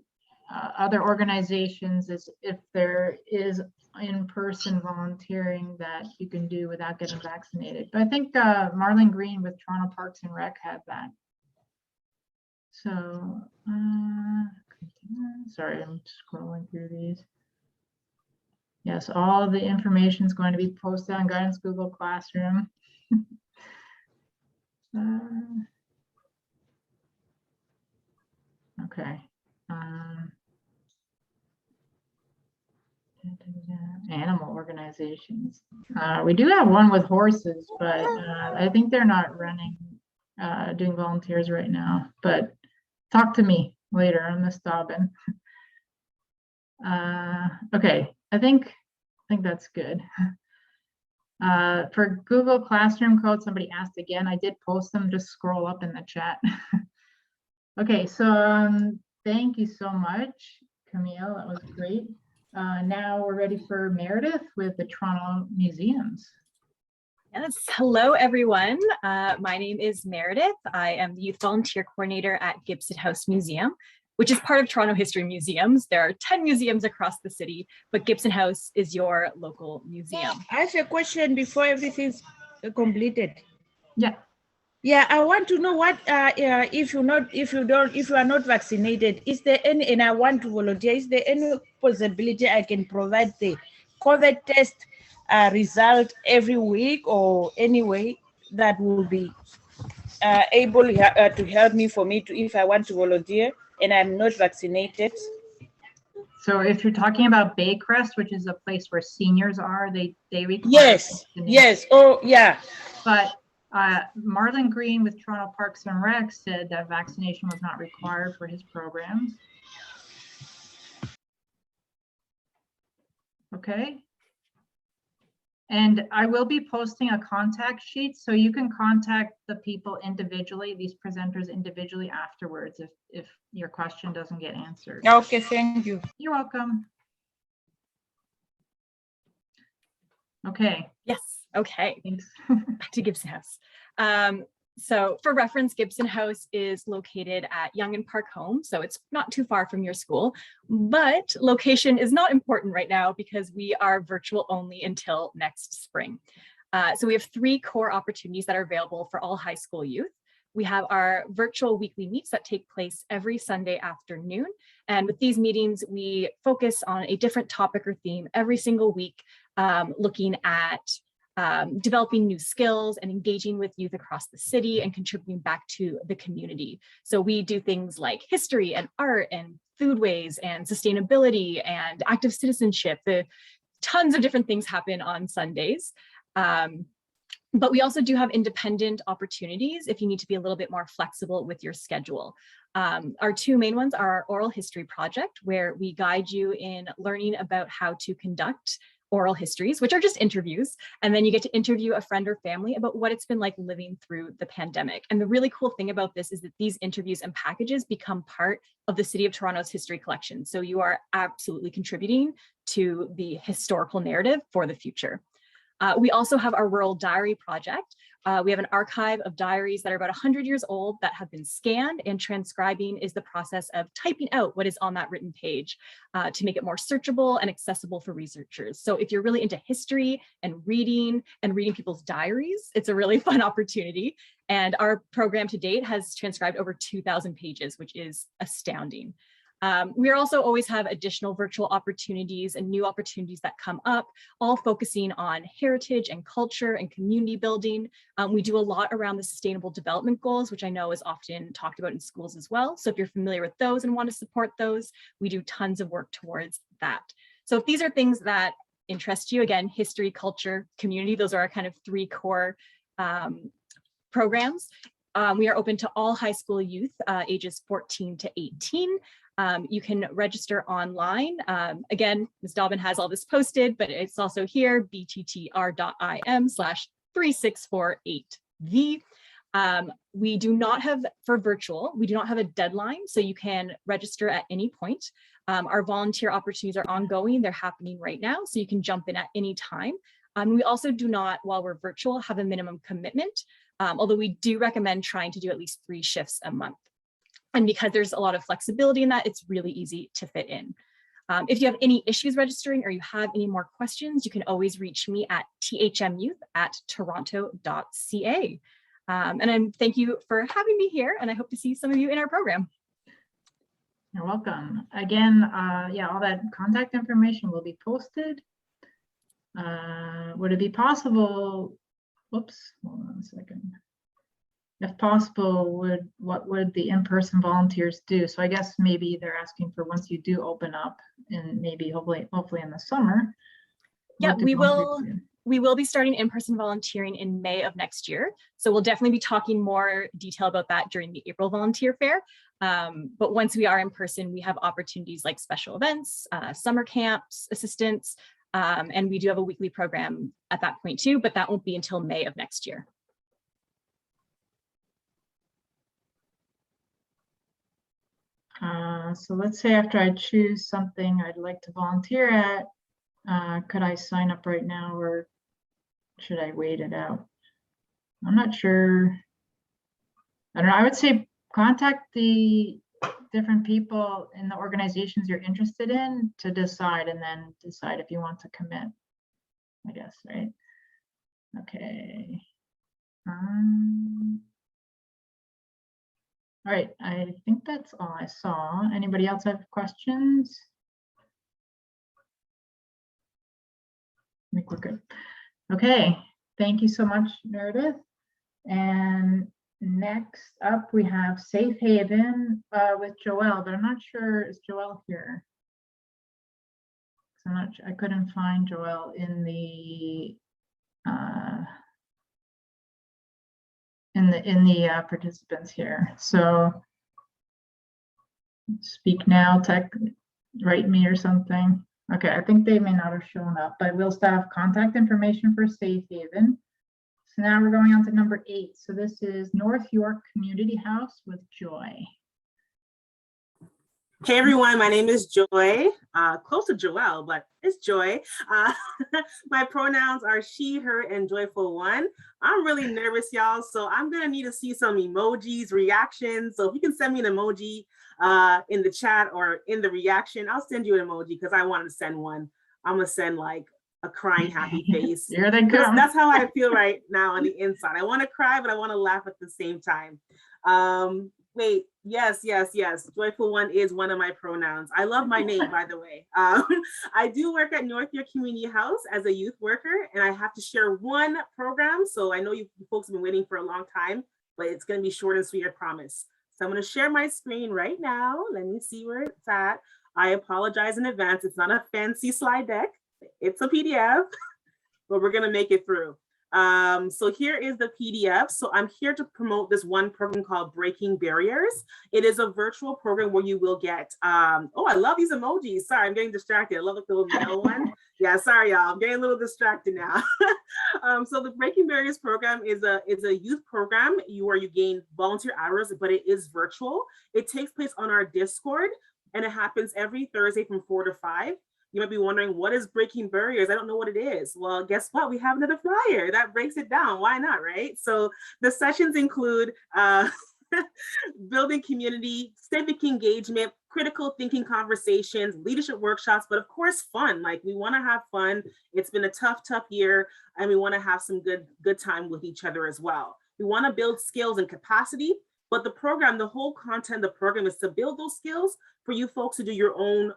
other organizations is if there is in-person volunteering that you can do without getting vaccinated. But I think Marlon Green with Toronto Parks and Rec had that. So, sorry, I'm scrolling through these. Yes, all the information is going to be posted on Guidance Google Classroom. Okay. Animal organizations. We do have one with horses, but I think they're not running, doing volunteers right now. But talk to me later, Ms. Dobbin. Okay, I think that's good. For Google Classroom code, somebody asked again. I did post them. Just scroll up in the chat. Okay, so thank you so much, Camille. That was great. Now we're ready for Meredith with the Toronto Museums. Yes, hello everyone. My name is Meredith. I am the Youth Volunteer Coordinator at Gibson House Museum, which is part of Toronto History Museums. There are 10 museums across the city, but Gibson House is your local museum. I have a question before everything's completed. Yeah. Yeah, I want to know what if you are not vaccinated, is there any, and I want to volunteer, is there any possibility I can provide the COVID test result every week or any way that will be able to help me if I want to volunteer and I'm not vaccinated? So if you're talking about Baycrest, which is a place where seniors are, they require yes, oh yeah. But Marlon Green with Toronto Parks and Rec said that vaccination was not required for his programs. Okay. And I will be posting a contact sheet so you can contact the people individually, these presenters individually afterwards if your question doesn't get answered. Okay, thank you. You're welcome. Okay. Yes, okay. Thanks. Back to Gibson House. So for reference, Gibson House is located at Yonge and Park Home, so it's not too far from your school, but location is not important right now because we are virtual only until next spring. So we have 3 core opportunities that are available for all high school youth. We have our virtual weekly meets that take place every Sunday afternoon. And with these meetings, we focus on a different topic or theme every single week, looking at developing new skills and engaging with youth across the city and contributing back to the community. So we do things like history and art and foodways and sustainability and active citizenship. Tons of different things happen on Sundays. But we also do have independent opportunities if you need to be a little bit more flexible with your schedule. Our 2 main ones are our oral history project, where we guide you in learning about how to conduct oral histories, which are just interviews. And then you get to interview a friend or family about what it's been like living through the pandemic. And the really cool thing about this is that these interviews and packages become part of the City of Toronto's history collection. So you are absolutely contributing to the historical narrative for the future. We also have our Rural Diary Project. We have an archive of diaries that are about 100 years old that have been scanned, and transcribing is the process of typing out what is on that written page to make it more searchable and accessible for researchers. So if you're really into history and reading people's diaries, it's a really fun opportunity. And our program to date has transcribed over 2,000 pages, which is astounding. We also always have additional virtual opportunities and new opportunities that come up, all focusing on heritage and culture and community building. We do a lot around the sustainable development goals, which I know is often talked about in schools as well. So if you're familiar with those and want to support those, we do tons of work towards that. So if these are things that interest you, again, history, culture, community, those are our kind of 3 core programs. We are open to all high school youth ages 14 to 18. You can register online. Again, Ms. Dobbin has all this posted, but it's also here, bttr.im/3648V. We do not have, for virtual, we do not have a deadline, so you can register at any point. Our volunteer opportunities are ongoing. They're happening right now, so you can jump in at any time. We also do not, while we're virtual, have a minimum commitment, although we do recommend trying to do at least 3 shifts a month. And because there's a lot of flexibility in that, it's really easy to fit in. If you have any issues registering or you have any more questions, you can always reach me at thmyouth@toronto.ca. And thank you for having me here, and I hope to see some of you in our program. You're welcome. Again, yeah, all that contact information will be posted. Would it be possible, whoops, hold on a second. If possible, what would the in-person volunteers do? So I guess maybe they're asking for once you do open up, and maybe hopefully in the summer. Yeah, what do we volunteers do? will be starting in-person volunteering in May of next year. So we'll definitely be talking more detail about that during the April volunteer fair. But once we are in person, we have opportunities like special events, summer camps, assistance, and we do have a weekly program at that point too, but that won't be until May of next year. So let's say after I choose something I'd like to volunteer at, could I sign up right now or should I wait it out? I'm not sure. I don't know. I would say contact the different people in the organizations you're interested in to decide, and then decide if you want to commit, I guess, right? Okay. All right, I think that's all I saw. Anybody else have questions? I think we're good. Okay, thank you so much, Meredith. And next up, we have Safe Haven with Joelle, but I'm not sure, is Joelle here? I'm not sure, I couldn't find Joelle in the participants here. So speak now, tech, write me or something. Okay, I think they may not have shown up, but we'll still have contact information for Safe Haven. So now we're going on to number 8. So this is North York Community House with Joy. Hey everyone, my name is Joy, close to Joelle, but it's Joy. My pronouns are she, her, and joyful one. I'm really nervous, y'all, so I'm gonna need to see some emojis, reactions. So if you can send me an emoji in the chat or in the reaction, I'll send you an emoji because I wanted to send one. I'm gonna send like a crying happy face. Here they come. That's how I feel right now on the inside. I want to cry, but I want to laugh at the same time. Wait, yes. Joyful one is one of my pronouns. I love my name, by the way. I do work at Northview Community House as a youth worker, and I have to share one program. So I know you folks have been waiting for a long time, but it's going to be short and sweet, I promise. So I'm going to share my screen right now. Let me see where it's at. I apologize in advance. It's not a fancy slide deck. It's a PDF, but we're going to make it through. So here is the PDF. So I'm here to promote this one program called Breaking Barriers. It is a virtual program where you will get, oh, I love these emojis. Sorry, I'm getting distracted. I love the little yellow one. Yeah, sorry, y'all. I'm getting a little distracted now. So the Breaking Barriers program is a youth program where you gain volunteer hours, but it is virtual. It takes place on our Discord, and it happens every Thursday from 4 to 5. You might be wondering, what is Breaking Barriers? I don't know what it is. Well, guess what? We have another flyer that breaks it down. Why not, right? So the sessions include building community, civic engagement, critical thinking conversations, leadership workshops, but of course, fun. Like, we want to have fun. It's been a tough year, and we want to have some good time with each other as well. We want to build skills and capacity, but the program, the whole content of the program is to build those skills for you folks to do your own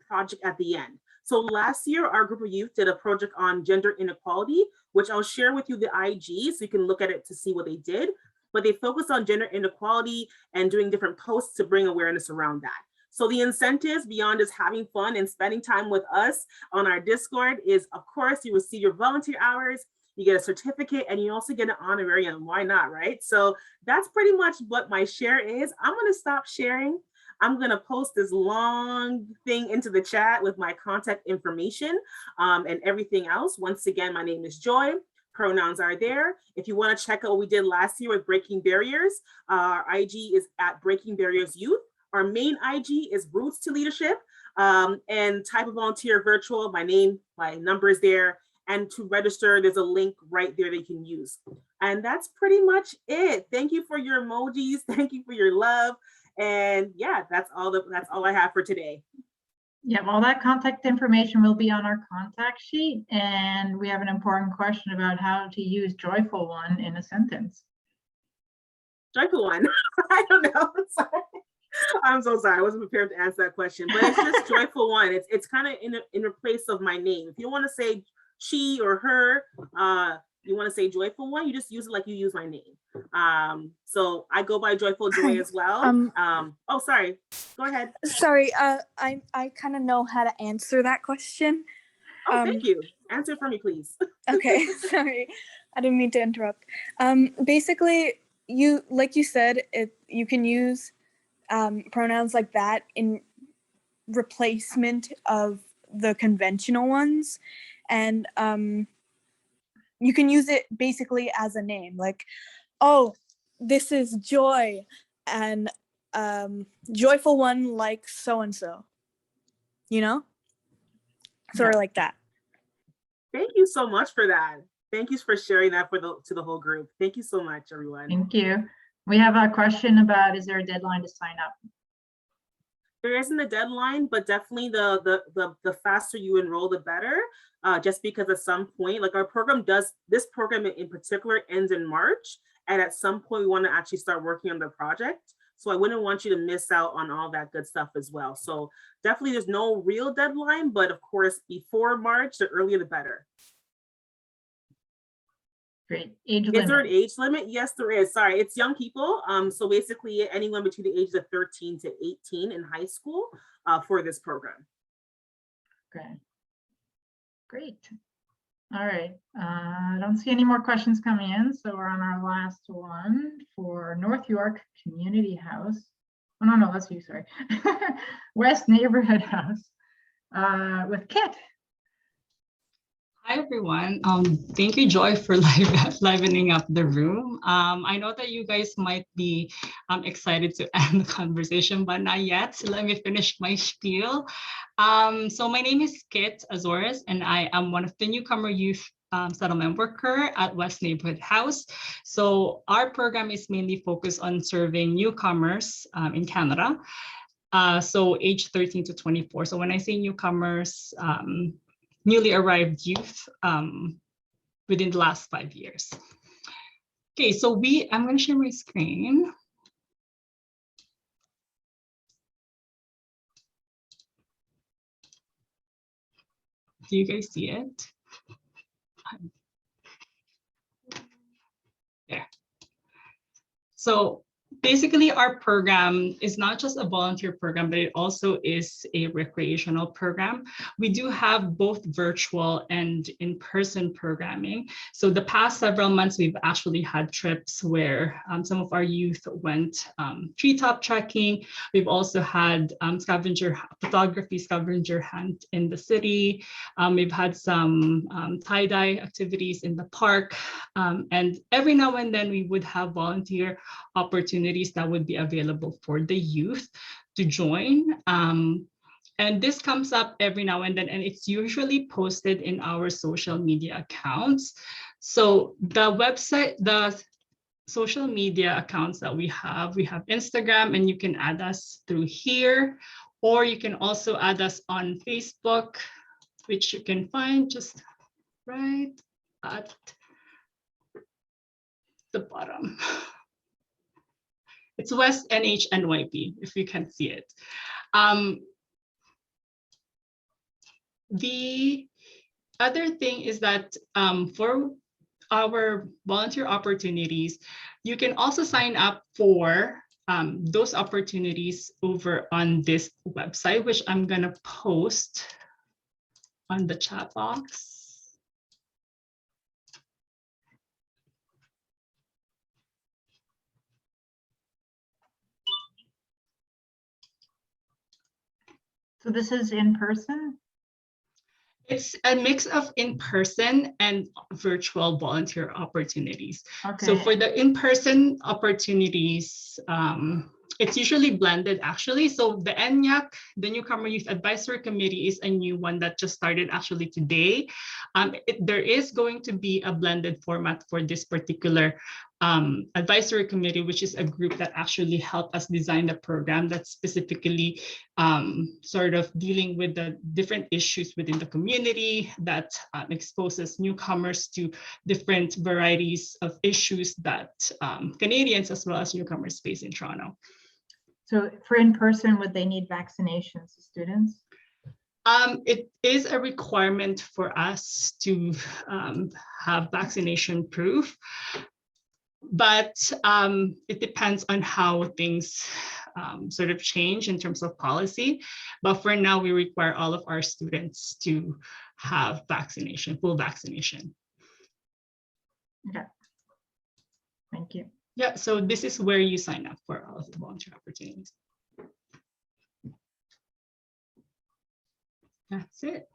project at the end. So last year, our group of youth did a project on gender inequality, which I'll share with you the IG so you can look at it to see what they did. But they focused on gender inequality and doing different posts to bring awareness around that. So the incentives beyond just having fun and spending time with us on our Discord is, of course, you receive your volunteer hours, you get a certificate, and you also get an honorary, and why not, right? So that's pretty much what my share is. I'm gonna stop sharing. I'm gonna post this long thing into the chat with my contact information and everything else. Once again, my name is Joy. Pronouns are there. If you wanna check out what we did last year with Breaking Barriers, our IG is at Breaking Barriers Youth. Our main IG is Roots to Leadership, and type of volunteer virtual. My name, my number is there. And to register, there's a link right there that you can use. And that's pretty much it. Thank you for your emojis. Thank you for your love. And yeah, that's all I have for today. Yeah, well, that contact information will be on our contact sheet, and we have an important question about how to use Joyful One in a sentence. Joyful One. I don't know. Sorry. I'm so sorry. I wasn't prepared to answer that question, but it's just Joyful One. It's kind of in a place of my name. If you want to say she or her, you want to say Joyful One, you just use it like you use my name. So I go by Joyful Joy as well. Oh, sorry. Go ahead. Sorry, I kind of know how to answer that question. Oh, thank you. Answer for me, please. Okay, sorry. I didn't mean to interrupt. Basically, like you said, you can use pronouns like that in replacement of the conventional ones. And you can use it basically as a name, like, oh, this is Joy, and Joyful One like so-and-so, sort of like that. Thank you so much for that. Thank you for sharing that to the whole group. Thank you so much, everyone. Thank you. We have a question about, is there a deadline to sign up? There isn't a deadline, but definitely the faster you enroll, the better. Just because at some point, like this program in particular ends in March. And at some point we want to actually start working on the project. So I wouldn't want you to miss out on all that good stuff as well. So definitely there's no real deadline, but of course, before March, the earlier the better. Great. Age limit. Is there an age limit? Yes, there is. Sorry, it's young people. So basically anyone between the ages of 13 to 18 in high school for this program. Okay. Great. All right. I don't see any more questions coming in. So we're on our last one for North York Community House. Oh, no, that's you, sorry. West Neighborhood House with Kit. Hi, everyone. Thank you, Joy, for livening up the room. I know that you guys might be excited to end the conversation, but not yet. So let me finish my spiel. So my name is Kit Azores, and I am one of the newcomer youth settlement worker at West Neighborhood House. So our program is mainly focused on serving newcomers in Canada. So age 13 to 24. So when I say newcomers, newly arrived youth within the last 5 years. Okay, so I'm going to share my screen. Do you guys see it? Yeah. So basically, our program is not just a volunteer program, but it also is a recreational program. We do have both virtual and in-person programming. So the past several months, we've actually had trips where some of our youth went treetop trekking. We've also had photography scavenger hunt in the city. We've had some tie-dye activities in the park. And every now and then, we would have volunteer opportunities that would be available for the youth to join. And this comes up every now and then, and it's usually posted in our social media accounts. So the website, the social media accounts that we have Instagram, and you can add us through here, or you can also add us on Facebook, which you can find just right at the bottom. It's West NHNYP, if you can see it. The other thing is that for our volunteer opportunities, you can also sign up for those opportunities over on this website, which I'm gonna post on the chat box. So this is in person? It's a mix of in-person and virtual volunteer opportunities. Okay. So for the in-person opportunities, it's usually blended actually. So the ENYAC, the Newcomer Youth Advisory Committee, is a new one that just started actually today. There is going to be a blended format for this particular advisory committee, which is a group that actually helped us design the program that's specifically sort of dealing with the different issues within the community that exposes newcomers to different varieties of issues that Canadians as well as newcomers face in Toronto. So for in-person, would they need vaccinations, the students? It is a requirement for us to have vaccination proof, but it depends on how things sort of change in terms of policy. But for now, we require all of our students to have vaccination, full vaccination. Okay. Thank you. Yeah, so this is where you sign up for all of the volunteer opportunities. That's it.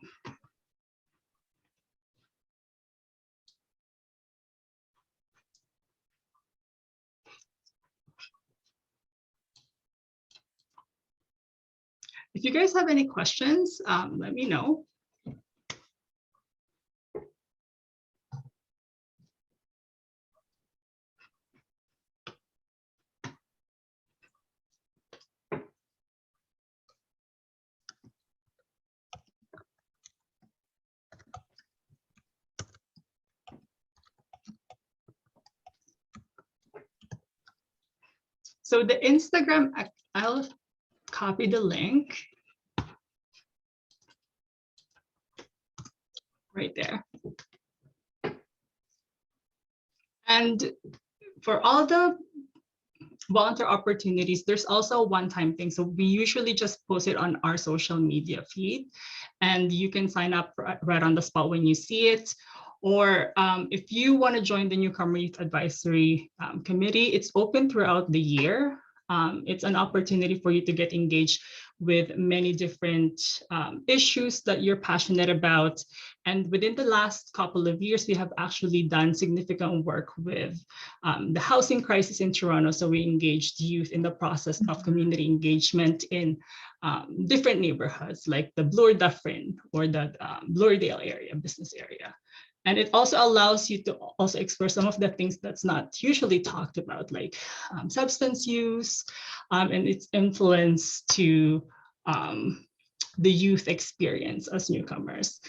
If you guys have any questions, let me know. So the Instagram, I'll copy the link right there. And for all the volunteer opportunities, there's also a one-time thing. So we usually just post it on our social media feed, and you can sign up right on the spot when you see it. Or if you want to join the Newcomer Youth Advisory Committee, it's open throughout the year. It's an opportunity for you to get engaged with many different issues that you're passionate about. And within the last couple of years, we have actually done significant work with the housing crisis in Toronto. So we engaged youth in the process of community engagement in different neighborhoods like the Bloor-Dufferin or the Bloordale area, business area. And it also allows you to also explore some of the things that's not usually talked about, like substance use and its influence to the youth experience as newcomers.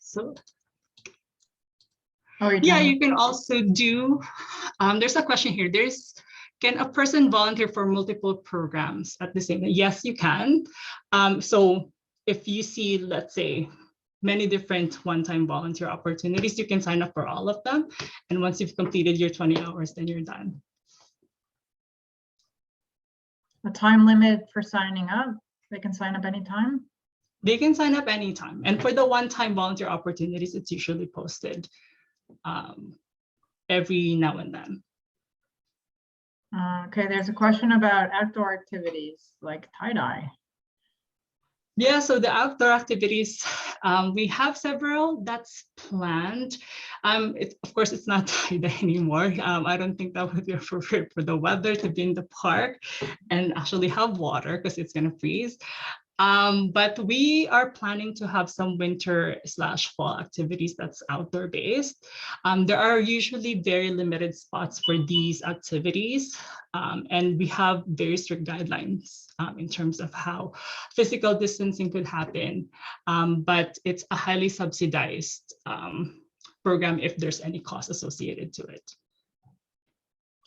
So, yeah, you can also do, there's a question here. Can a person volunteer for multiple programs at the same time? Yes, you can. So if you see, let's say, many different one-time volunteer opportunities, you can sign up for all of them. And once you've completed your 20 hours, then you're done. A time limit for signing up? They can sign up anytime? They can sign up anytime. And for the one-time volunteer opportunities, it's usually posted every now and then. Okay, there's a question about outdoor activities like tie-dye. Yeah, so the outdoor activities, we have several that's planned. Of course, it's not tie-dye anymore. I don't think that would be appropriate for the weather to be in the park and actually have water because it's gonna freeze. But we are planning to have some winter/fall activities that's outdoor based. There are usually very limited spots for these activities, and we have very strict guidelines in terms of how physical distancing could happen, but it's a highly subsidized program if there's any cost associated to it.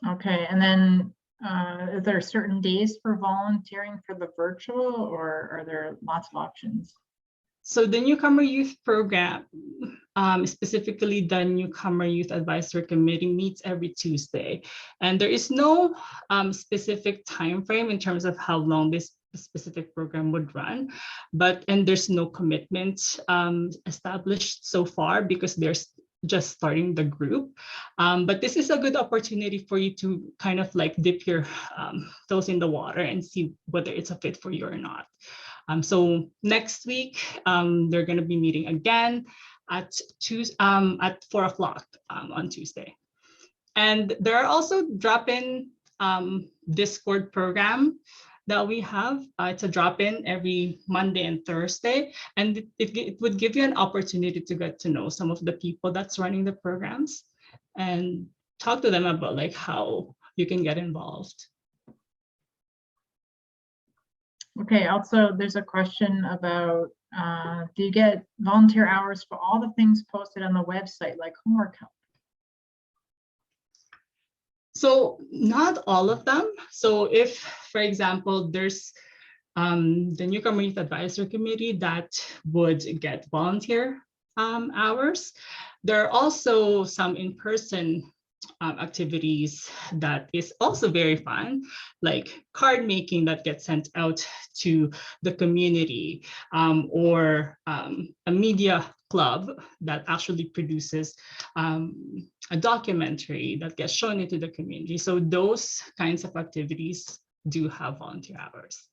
Okay, and then are there certain days for volunteering for the virtual, or are there lots of options? So the Newcomer Youth Program, specifically the Newcomer Youth Advisory Committee, meets every Tuesday. And there is no specific time frame in terms of how long this specific program would run, and there's no commitment established so far because there's just starting the group. But this is a good opportunity for you to kind of like dip your toes in the water and see whether it's a fit for you or not. So next week, they're going to be meeting again at 4 o'clock on Tuesday. And there are also drop-in Discord program that we have. It's a drop-in every Monday and Thursday, and it would give you an opportunity to get to know some of the people that's running the programs and talk to them about like how you can get involved. Okay, also there's a question about, do you get volunteer hours for all the things posted on the website, like homework help? So not all of them. So if, for example, there's the Newcomer Youth Advisory Committee that would get volunteer hours, there are also some in-person activities that is also very fun, like card making that gets sent out to the community, or a media club that actually produces a documentary that gets shown into the community. So those kinds of activities do have volunteer hours.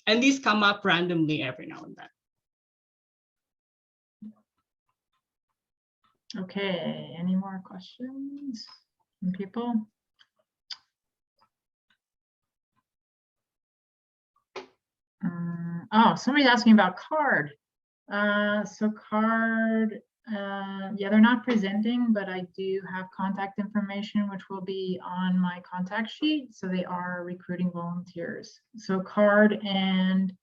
And these come up randomly every now and then. Okay, any more questions from people? Oh, somebody's asking about card. So card, yeah, they're not presenting, but I do have contact information, which will be on my contact sheet. So they are recruiting volunteers. So card and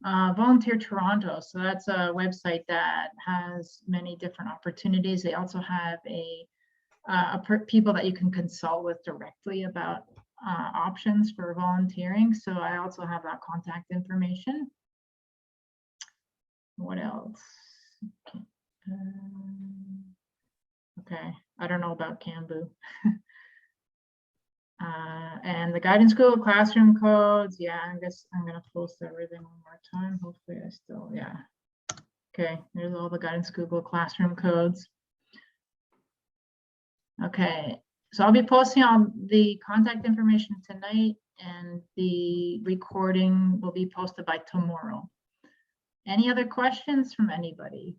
Volunteer Toronto. So that's a website that has many different opportunities. They also have people that you can consult with directly about options for volunteering. So I also have that contact information. What else? Okay, I don't know about Cambu. And the guidance Google Classroom codes. Yeah, I guess I'm gonna post everything one more time. Hopefully I still, yeah. Okay, there's all the guidance Google Classroom codes. Okay, so I'll be posting on the contact information tonight, and the recording will be posted by tomorrow. Any other questions from anybody?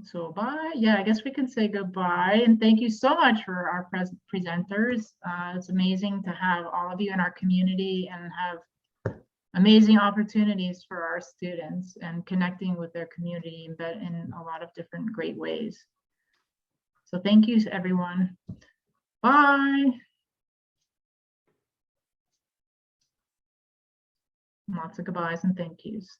So bye. Yeah, I guess we can say goodbye. And thank you so much for our presenters. It's amazing to have all of you in our community and have amazing opportunities for our students and connecting with their community in a lot of different great ways. So thank you, everyone. Bye. Lots of goodbyes and thank yous.